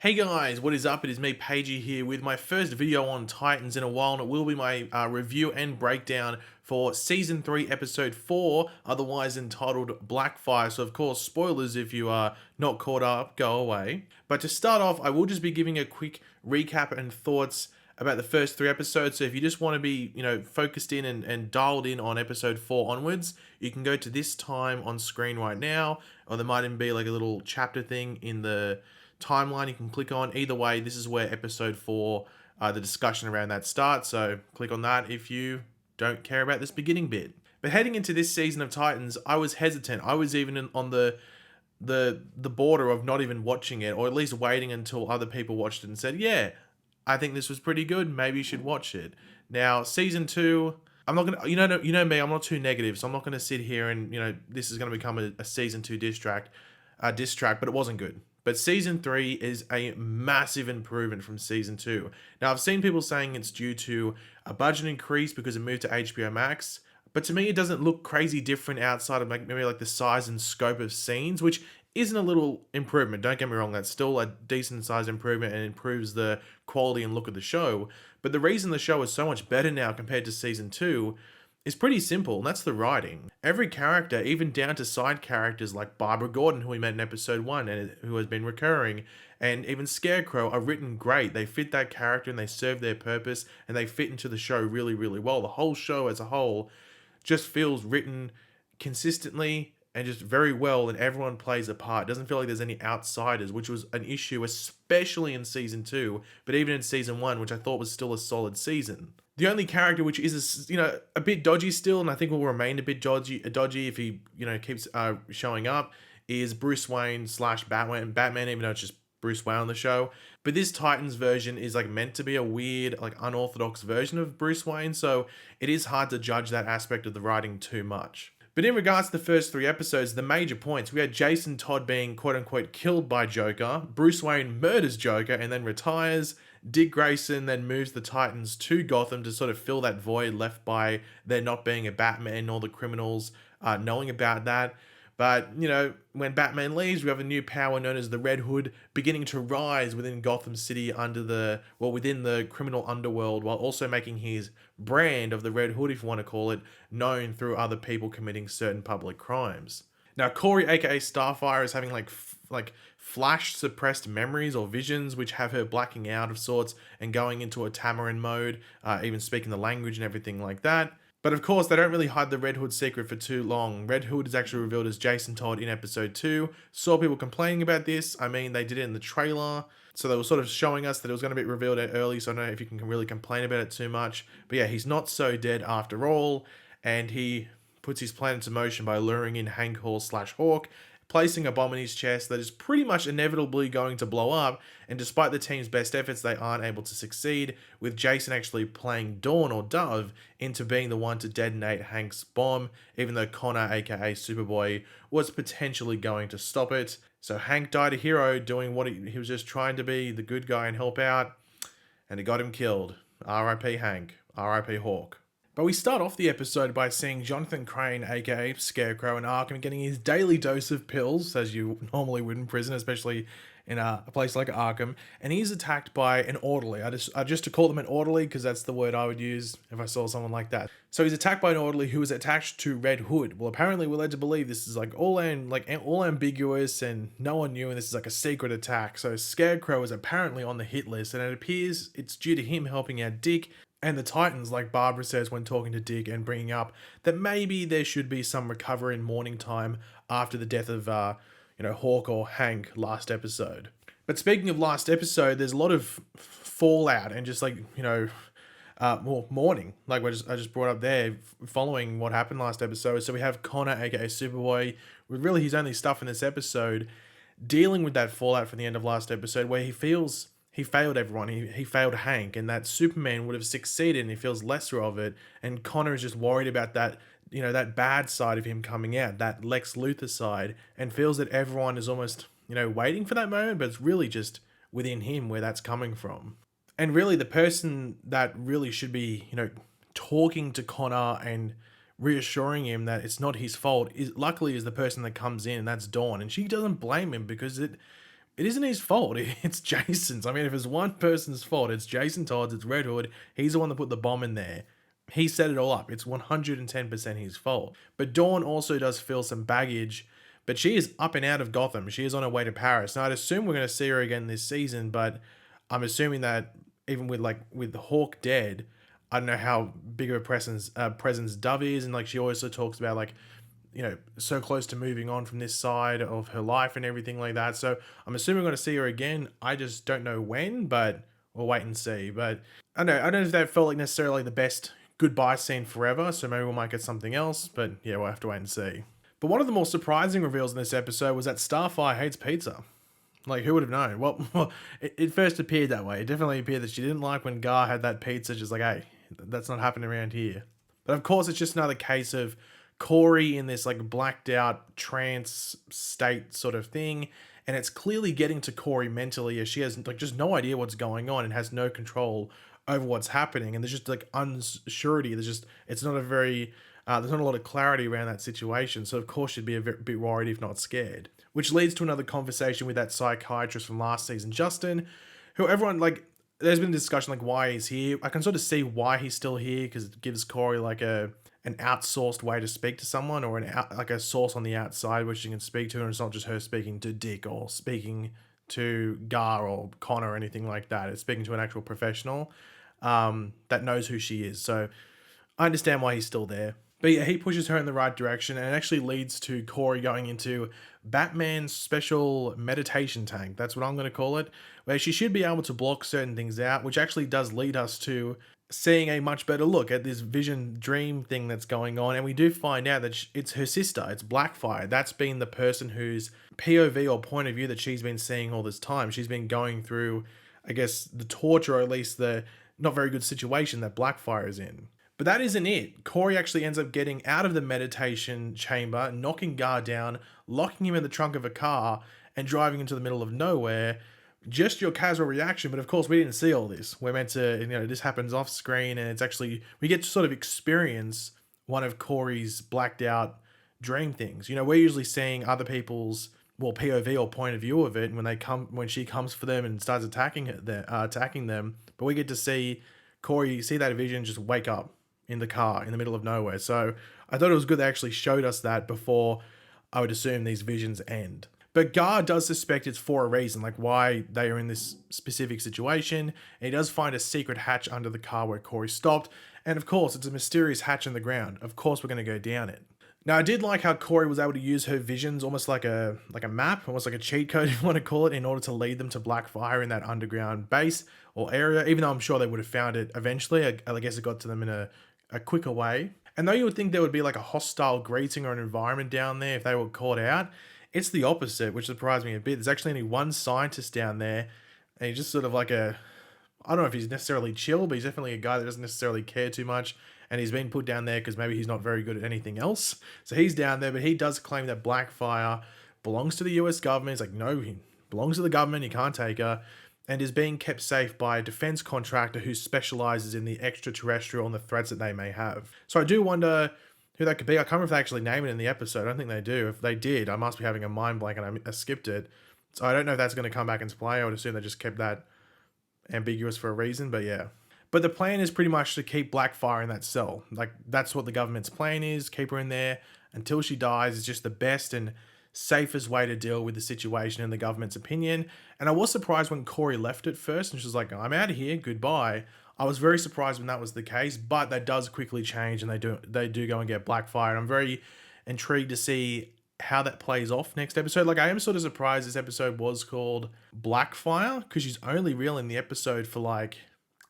Hey guys, what is up? It is me, Pagey, here with my first video on Titans in a while, and it will be my review and breakdown for Season 3, Episode 4, otherwise entitled Blackfire. So, of course, spoilers if you are not caught up, go away. But to start off, I will just be giving a quick recap and thoughts about the first 3 episodes. So if you just want to be, focused in and dialed in on Episode 4 onwards, you can go to this time on screen right now, or there might even be like a little chapter thing in the timeline you can click on. Either way, this is where episode 4, the discussion around that starts, so click on that if you don't care about this beginning bit. But heading into this season of Titans, I was hesitant. I was even on the border of not even watching it, or at least waiting until other people watched it and said, yeah, I think this was pretty good, maybe you should watch it. Now, season 2, I'm not gonna, you know me, I'm not too negative, so I'm not gonna sit here and this is gonna become a season 2 diss track, but it wasn't good. But season 3 is a massive improvement from season 2. Now, I've seen people saying it's due to a budget increase because it moved to HBO Max, but to me, it doesn't look crazy different outside of maybe like the size and scope of scenes, which isn't a little improvement. Don't get me wrong, that's still a decent size improvement and improves the quality and look of the show. But the reason the show is so much better now compared to season 2 is pretty simple, and that's the writing. Every character, even down to side characters like Barbara Gordon, who we met in episode 1 and who has been recurring, and even Scarecrow, are written great. They fit that character and they serve their purpose and they fit into the show really, really well. The whole show as a whole just feels written consistently and just very well, and everyone plays a part. It doesn't feel like there's any outsiders, which was an issue, especially in season 2, but even in season 1, which I thought was still a solid season. The only character which is a bit dodgy still, and I think will remain a bit dodgy if he keeps showing up, is Bruce Wayne slash Batman, even though it's just Bruce Wayne on the show. But this Titans version is like meant to be a weird, like unorthodox version of Bruce Wayne, so it is hard to judge that aspect of the writing too much. But in regards to the first 3 episodes, the major points, we had Jason Todd being quote-unquote killed by Joker, Bruce Wayne murders Joker and then retires, Dick Grayson then moves the Titans to Gotham to sort of fill that void left by there not being a Batman and all the criminals knowing about that. But, when Batman leaves, we have a new power known as the Red Hood beginning to rise within Gotham City within the criminal underworld, while also making his brand of the Red Hood, if you want to call it, known through other people committing certain public crimes. Now, Corey, aka Starfire, is having like flash suppressed memories or visions, which have her blacking out of sorts and going into a Tamarin mode, even speaking the language and everything like that. But of course, they don't really hide the Red Hood secret for too long. Red Hood is actually revealed as Jason Todd in episode 2. Saw people complaining about this. I mean, they did it in the trailer. So they were sort of showing us that it was going to be revealed early, so I don't know if you can really complain about it too much. But yeah, he's not so dead after all, and he puts his plan into motion by luring in Hank Hall / Hawk, placing a bomb in his chest that is pretty much inevitably going to blow up, and despite the team's best efforts, they aren't able to succeed, with Jason actually playing Dawn or Dove into being the one to detonate Hank's bomb, even though Connor, aka Superboy, was potentially going to stop it. So Hank died a hero doing what he was just trying to be, the good guy and help out, and it got him killed. R.I.P. Hank, R.I.P. Hawk. But we start off the episode by seeing Jonathan Crane, aka Scarecrow, in Arkham getting his daily dose of pills, as you normally would in prison, especially in a place like Arkham, and he's attacked by an orderly. I just to call them an orderly because that's the word I would use if I saw someone like that. So he's attacked by an orderly who is attached to Red Hood. Well, apparently we're led to believe this is all ambiguous and no one knew, and this is like a secret attack. So Scarecrow is apparently on the hit list, and it appears it's due to him helping out Dick and the Titans, like Barbara says when talking to Dick and bringing up that maybe there should be some recovery in morning time after the death of, Hawk or Hank last episode. But speaking of last episode, there's a lot of fallout and just mourning, like I just brought up there, following what happened last episode. So we have Connor, aka Superboy, with really his only stuff in this episode, dealing with that fallout from the end of last episode, where he feels he failed everyone. He failed Hank, and that Superman would have succeeded, and he feels lesser of it. And Connor is just worried about that, that bad side of him coming out, that Lex Luthor side, and feels that everyone is almost, waiting for that moment, but it's really just within him where that's coming from. And really, the person that really should be, talking to Connor and reassuring him that it's not his fault is the person that comes in, and that's Dawn, and she doesn't blame him because it isn't his fault. It's Jason's. I mean, if it's one person's fault, it's Jason Todd's, it's Red Hood. He's the one that put the bomb in there. He set it all up. It's 110% his fault. But Dawn also does feel some baggage, but she is up and out of Gotham. She is on her way to Paris. Now, I'd assume we're going to see her again this season, but I'm assuming that even with Hawk dead, I don't know how big of a presence Dove is, and like she also talks about like, you know, so close to moving on from this side of her life and everything like that. So I'm assuming we're going to see her again. I just don't know when, but we'll wait and see. But I don't know if that felt like necessarily the best goodbye scene forever. So maybe we might get something else. But yeah, we'll have to wait and see. But one of the more surprising reveals in this episode was that Starfire hates pizza. Like, who would have known? Well, it first appeared that way. It definitely appeared that she didn't like when Gar had that pizza. Just like, hey, that's not happening around here. But of course, it's just another case of Corey in this like blacked out trance state sort of thing. And it's clearly getting to Corey mentally as she has like just no idea what's going on and has no control over what's happening. And there's just like unsurety. It's not a very, there's not a lot of clarity around that situation. So of course she'd be a bit worried if not scared. Which leads to another conversation with that psychiatrist from last season, Justin, who everyone like, there's been a discussion like why he's here. I can sort of see why he's still here because it gives Corey like an outsourced way to speak to someone, or like a source on the outside which she can speak to, and it's not just her speaking to Dick or speaking to Gar or Connor or anything like that. It's speaking to an actual professional that knows who she is. So I understand why he's still there. But yeah, he pushes her in the right direction, and it actually leads to Corey going into Batman's special meditation tank. That's what I'm going to call it, where she should be able to block certain things out, which actually does lead us to seeing a much better look at this vision dream thing that's going on. And we do find out that it's her sister, it's Blackfire. That's been the person whose POV or point of view that she's been seeing all this time. She's been going through, I guess, the torture, or at least the not very good situation that Blackfire is in. But that isn't it. Corey actually ends up getting out of the meditation chamber, knocking Gar down, locking him in the trunk of a car, and driving into the middle of nowhere. Just your casual reaction, but of course we didn't see all this. We're meant to, this happens off screen, and it's actually, we get to sort of experience one of Corey's blacked out dream things. We're usually seeing other people's, POV or point of view of it when she comes for them and starts attacking them. But we get to see Corey see that vision just wake up in the car in the middle of nowhere. So I thought it was good they actually showed us that before I would assume these visions end. But Gar does suspect it's for a reason, like why they are in this specific situation. And he does find a secret hatch under the car where Corey stopped. And of course, it's a mysterious hatch in the ground. Of course, we're going to go down it. Now, I did like how Corey was able to use her visions almost like a map, almost like a cheat code, if you want to call it, in order to lead them to Blackfire in that underground base or area, even though I'm sure they would have found it eventually. I guess it got to them in a quicker way. And though you would think there would be like a hostile greeting or an environment down there if they were caught out, it's the opposite, which surprised me a bit. There's actually only one scientist down there, and he's just sort of like I don't know if he's necessarily chill, but he's definitely a guy that doesn't necessarily care too much, and he's been put down there because maybe he's not very good at anything else. So he's down there, but he does claim that Blackfire belongs to the US government. He's like, no, he belongs to the government, you can't take her, and is being kept safe by a defense contractor who specializes in the extraterrestrial and the threats that they may have. So I do wonder who that could be. I can't remember if they actually name it in the episode. I don't think they do. If they did, I must be having a mind blank and I skipped it. So I don't know if that's going to come back into play. I would assume they just kept that ambiguous for a reason, but yeah. But the plan is pretty much to keep Blackfire in that cell. Like, that's what the government's plan is. Keep her in there until she dies. It's just the best and safest way to deal with the situation in the government's opinion. And I was surprised when Corey left at first and she was like, I'm out of here, goodbye. I was very surprised when that was the case, but that does quickly change and they do go and get Blackfire. And I'm very intrigued to see how that plays off next episode. Like, I am sort of surprised this episode was called Blackfire because she's only real in the episode for like,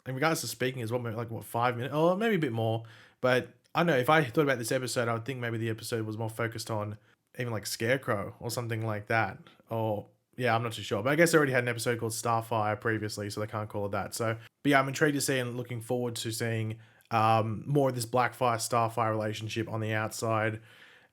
in regards to speaking as well, maybe like 5 minutes, or maybe a bit more. But I don't know, if I thought about this episode, I would think maybe the episode was more focused on even like Scarecrow or something like that. Or yeah, I'm not too sure. But I guess they already had an episode called Starfire previously, so they can't call it that. So, but yeah, I'm intrigued to see and looking forward to seeing more of this Blackfire-Starfire relationship on the outside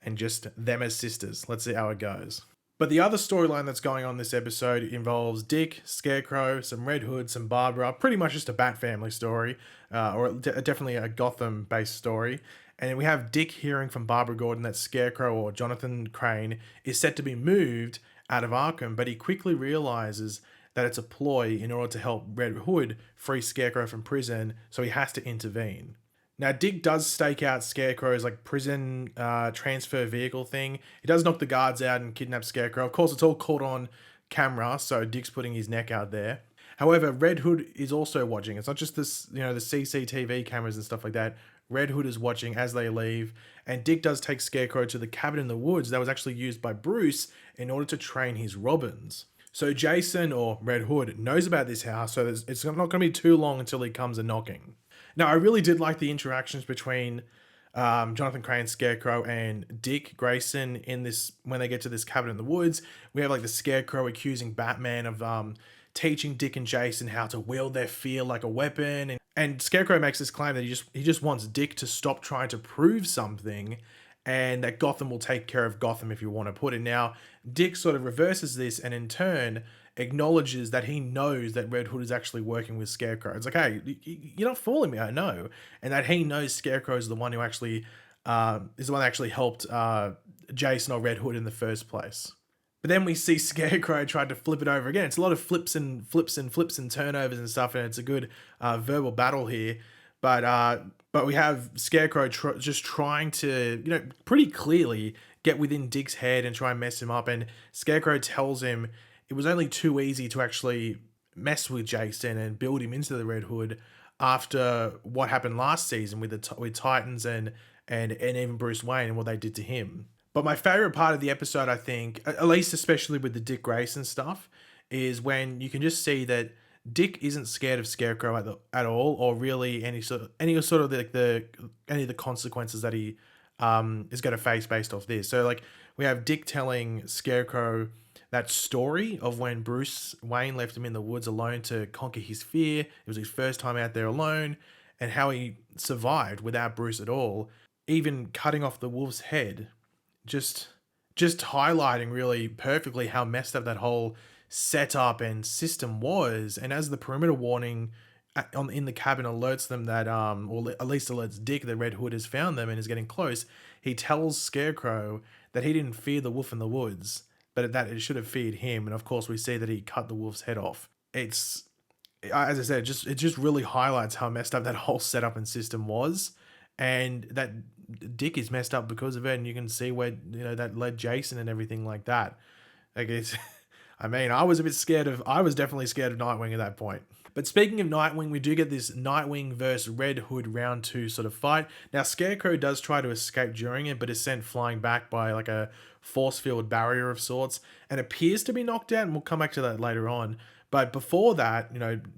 and just them as sisters. Let's see how it goes. But the other storyline that's going on this episode involves Dick, Scarecrow, some Red Hood, some Barbara, pretty much just a Bat family story, or definitely a Gotham-based story. And we have Dick hearing from Barbara Gordon that Scarecrow or Jonathan Crane is set to be moved out of Arkham, but he quickly realizes that it's a ploy in order to help Red Hood free Scarecrow from prison, so he has to intervene. Now, Dick does stake out Scarecrow's like prison transfer vehicle thing. He does knock the guards out and kidnap Scarecrow. Of course, it's all caught on camera, so Dick's putting his neck out there. However, Red Hood is also watching. It's not just this, the CCTV cameras and stuff like that. Red Hood is watching as they leave, and Dick does take Scarecrow to the cabin in the woods that was actually used by Bruce in order to train his Robins. So Jason, or Red Hood, knows about this house, so it's not going to be too long until he comes a knocking. Now, I really did like the interactions between Jonathan Crane, Scarecrow, and Dick Grayson in this when they get to this cabin in the woods. We have like the Scarecrow accusing Batman of teaching Dick and Jason how to wield their fear like a weapon, and Scarecrow makes this claim that he just wants Dick to stop trying to prove something, and that Gotham will take care of Gotham, if you want to put it. Now, Dick sort of reverses this and in turn acknowledges that he knows that Red Hood is actually working with Scarecrow. It's like, hey, you're not fooling me, I know. And that he knows Scarecrow is the one who actually helped Jason or Red Hood in the first place. But then we see Scarecrow try to flip it over again. It's a lot of flips and turnovers and stuff, and it's a good verbal battle here. But we have Scarecrow just trying to, pretty clearly get within Dick's head and try and mess him up. And Scarecrow tells him it was only too easy to actually mess with Jason and build him into the Red Hood after what happened last season with Titans and even Bruce Wayne and what they did to him. But my favorite part of the episode, I think, at least especially with the Dick Grayson stuff, is when you can just see that Dick isn't scared of Scarecrow at all, or really any of the consequences that he is going to face based off this. So like we have Dick telling Scarecrow that story of when Bruce Wayne left him in the woods alone to conquer his fear. It was his first time out there alone, and how he survived without Bruce at all, even cutting off the wolf's head. Just highlighting really perfectly how messed up that whole setup and system was. And as the perimeter warning in the cabin alerts them that, or at least alerts Dick that Red Hood has found them and is getting close, he tells Scarecrow that he didn't fear the wolf in the woods, but that it should have feared him. And of course, we see that he cut the wolf's head off. It's, as I said, it just really highlights how messed up that whole setup and system was, and that Dick is messed up because of it. And you can see where that led Jason and everything like that. Like it's, I mean, I was definitely scared of Nightwing at that point. But speaking of Nightwing, we do get this Nightwing versus Red Hood round 2 sort of fight. Now, Scarecrow does try to escape during it, but is sent flying back by like a force field barrier of sorts and appears to be knocked out, and we'll come back to that later on. But before that,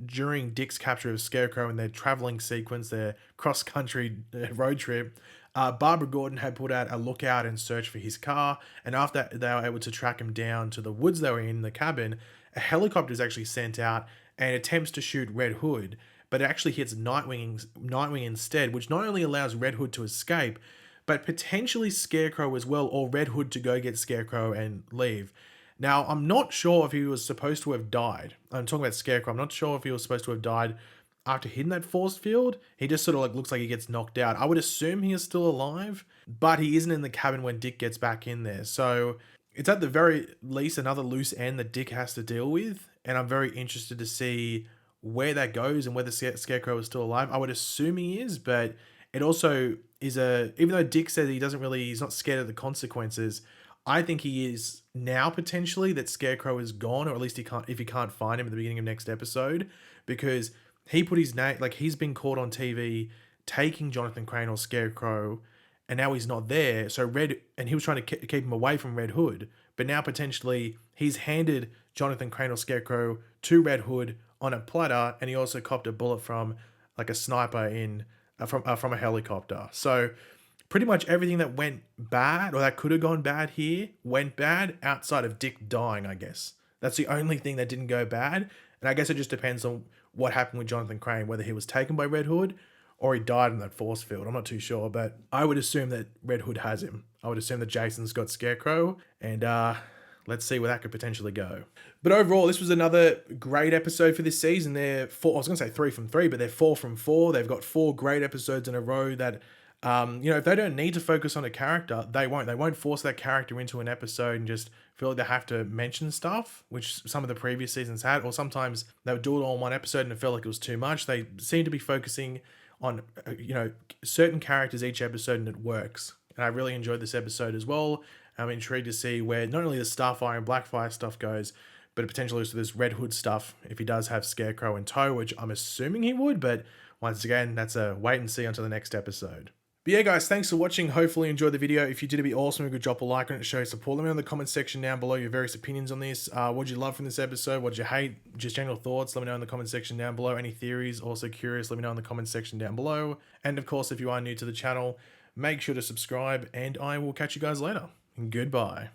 during Dick's capture of Scarecrow and their traveling sequence, their cross-country road trip, Barbara Gordon had put out a lookout and search for his car, and after they were able to track him down to the woods they were in the cabin, a helicopter is actually sent out and attempts to shoot Red Hood, but it actually hits Nightwing instead, which not only allows Red Hood to escape, but potentially Scarecrow as well, or Red Hood to go get Scarecrow and leave. Now, I'm not sure if he was supposed to have died. I'm talking about Scarecrow. I'm not sure if he was supposed to have died after hitting that force field. He just sort of like looks like he gets knocked out. I would assume he is still alive, but he isn't in the cabin when Dick gets back in there. So it's at the very least another loose end that Dick has to deal with, and I'm very interested to see where that goes and whether Scarecrow is still alive. I would assume he is, but it also is even though Dick says he's not scared of the consequences, I think he is now potentially that Scarecrow is gone, or at least if he can't find him at the beginning of next episode, because he put his name, like he's been caught on TV taking Jonathan Crane or Scarecrow, and now he's not there. So he was trying to keep him away from Red Hood, but now potentially he's handed Jonathan Crane or Scarecrow to Red Hood on a platter, and he also copped a bullet from like a sniper from a helicopter. So pretty much everything that went bad, or that could have gone bad here, went bad outside of Dick dying, I guess. That's the only thing that didn't go bad. And I guess it just depends on what happened with Jonathan Crane, whether he was taken by Red Hood or he died in that force field. I'm not too sure, but I would assume that Red Hood has him. I would assume that Jason's got Scarecrow, and let's see where that could potentially go. But overall, this was another great episode for this season. I was going to say 3 from 3, but they're 4 from 4. They've got 4 great episodes in a row that If they don't need to focus on a character, they won't. They won't force that character into an episode and just feel like they have to mention stuff, which some of the previous seasons had, or sometimes they would do it all in one episode and it felt like it was too much. They seem to be focusing on, certain characters each episode, and it works. And I really enjoyed this episode as well. I'm intrigued to see where not only the Starfire and Blackfire stuff goes, but potentially also this Red Hood stuff if he does have Scarecrow in tow, which I'm assuming he would, but once again, that's a wait and see until the next episode. But yeah, guys, thanks for watching. Hopefully you enjoyed the video. If you did, it'd be awesome. You could drop a like on it, show your support. Let me know in the comment section down below your various opinions on this. What did you love from this episode? What did you hate? Just general thoughts. Let me know in the comment section down below. Any theories? Also curious. Let me know in the comment section down below. And of course, if you are new to the channel, make sure to subscribe, and I will catch you guys later. Goodbye.